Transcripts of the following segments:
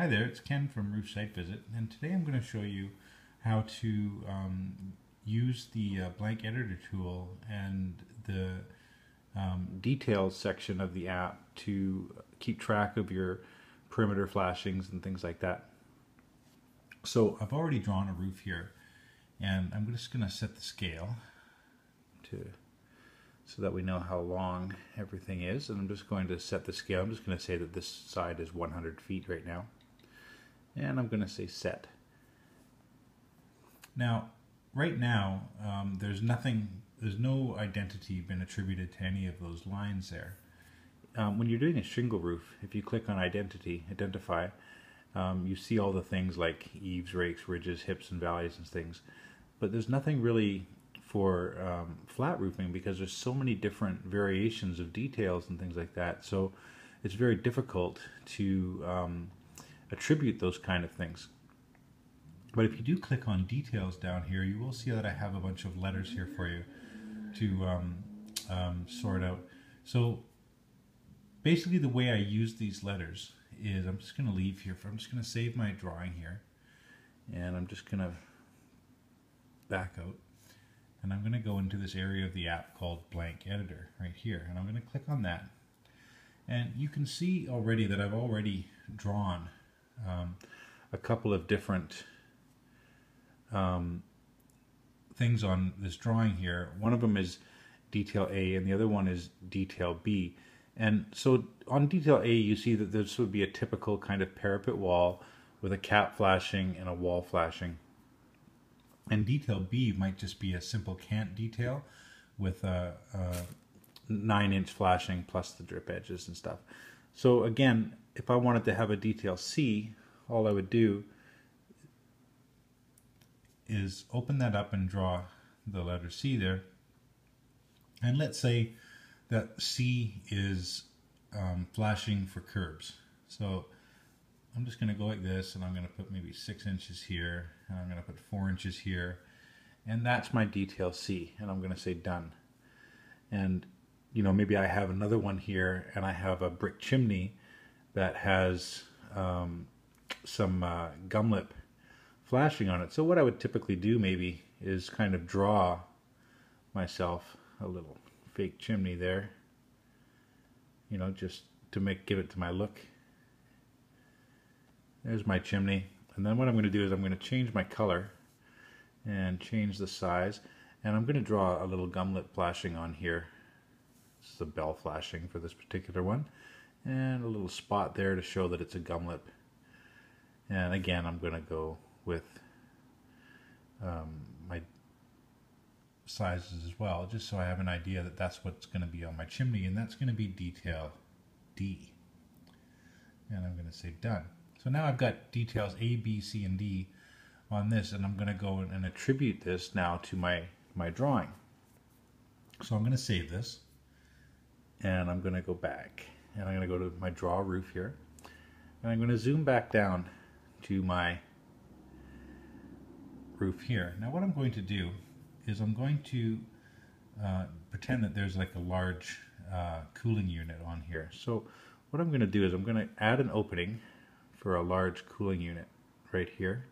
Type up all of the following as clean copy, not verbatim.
Hi there, it's Ken from Roof Site Visit, and today I'm going to show you how to use the blank editor tool and the details section of the app to keep track of your perimeter flashings and things like that. So I've already drawn a roof here, and I'm just going to set the scale so that we know how long everything is, and I'm just going to set the scale. I'm just going to say that this side is 100 feet right now. And I'm going to say set. Now, right now, there's no identity been attributed to any of those lines there. When you're doing a shingle roof, if you click on identify, you see all the things like eaves, rakes, ridges, hips, and valleys and things. But there's nothing really for flat roofing because there's so many different variations of details and things like that. So it's very difficult to attribute those kind of things. But if you do click on details down here, you will see that I have a bunch of letters here for you to sort out. So basically the way I use these letters is I'm just going to leave here. I'm just going to save my drawing here, and I'm just going to back out, and I'm going to go into this area of the app called blank editor right here, and I'm going to click on that, and you can see already that I've already drawn a couple of different things on this drawing here. One of them is detail A and the other one is detail B. And so on detail A you see that this would be a typical kind of parapet wall with a cap flashing and a wall flashing. And detail B might just be a simple cant detail with a 9-inch flashing plus the drip edges and stuff. So again, if I wanted to have a detail C, all I would do is open that up and draw the letter C there. And let's say that C is flashing for curbs. So I'm just going to go like this, and I'm going to put maybe 6 inches here, and I'm going to put 4 inches here, and that's my detail C, and I'm going to say done. And you know, maybe I have another one here, and I have a brick chimney that has some gum lip flashing on it. So what I would typically do maybe is kind of draw myself a little fake chimney there, you know, just to give it to my look. There's my chimney, and then what I'm going to do is I'm going to change my color and change the size, and I'm going to draw a little gum lip flashing on here. This is a bell flashing for this particular one, and a little spot there to show that it's a gum lip. And again, I'm going to go with my sizes as well, just so I have an idea that that's what's going to be on my chimney, and that's going to be detail D. And I'm going to say done. So now I've got details A, B, C, and D on this, and I'm going to go and attribute this now to my drawing. So I'm going to save this, and I'm going to go back, and I'm going to go to my draw roof here, and I'm going to zoom back down to my roof here. Now what I'm going to do is I'm going to pretend that there's like a large cooling unit on here. So what I'm going to do is I'm going to add an opening for a large cooling unit right here.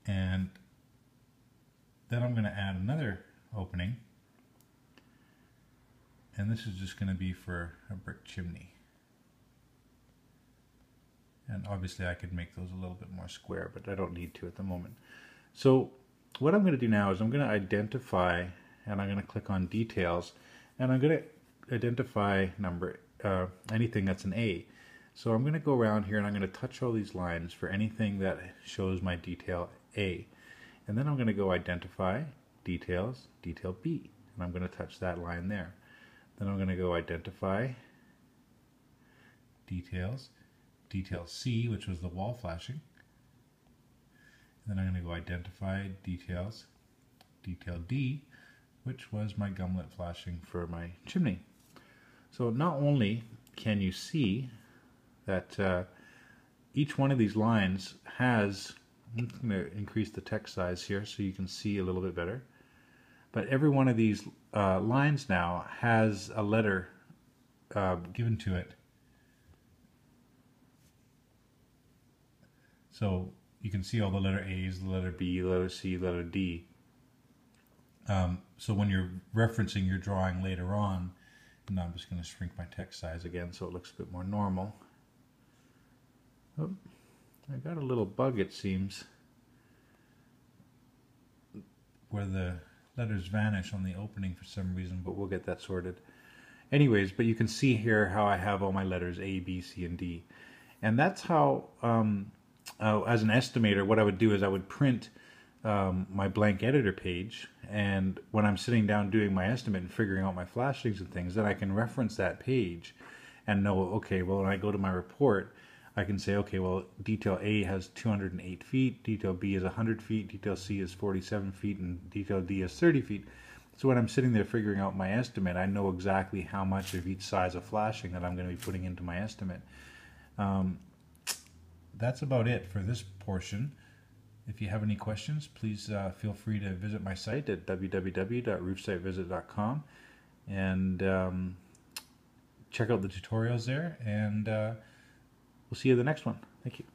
And then I'm going to add another opening, and this is just going to be for a brick chimney. And obviously I could make those a little bit more square, but I don't need to at the moment. So what I'm going to do now is I'm going to identify, and I'm going to click on details, and I'm going to identify anything that's an A. So I'm going to go around here and I'm going to touch all these lines for anything that shows my detail A. And then I'm going to go identify details, detail B, and I'm going to touch that line there. Then I'm going to go identify details, detail C, which was the wall flashing. And then I'm going to go identify details, detail D, which was my gum lip flashing for my chimney. So not only can you see that each one of these lines has, I'm going to increase the text size here so you can see a little bit better, but every one of these lines now has a letter given to it. So you can see all the letter A's, the letter B, the letter C, the letter D. So when you're referencing your drawing later on, and I'm just going to shrink my text size again so it looks a bit more normal. Oh, I got a little bug, it seems, where the letters vanish on the opening for some reason, but we'll get that sorted. Anyways, but you can see here how I have all my letters A, B, C, and D. And that's how, as an estimator, what I would do is I would print my blank editor page, and when I'm sitting down doing my estimate and figuring out my flashings and things, then I can reference that page and know, okay, well, when I go to my report, I can say, okay, well, detail A has 208 feet, detail B is 100 feet, detail C is 47 feet, and detail D is 30 feet. So when I'm sitting there figuring out my estimate, I know exactly how much of each size of flashing that I'm going to be putting into my estimate. That's about it for this portion. If you have any questions, please feel free to visit my site at www.roofsitevisit.com and check out the tutorials there, and we'll see you in the next one. Thank you.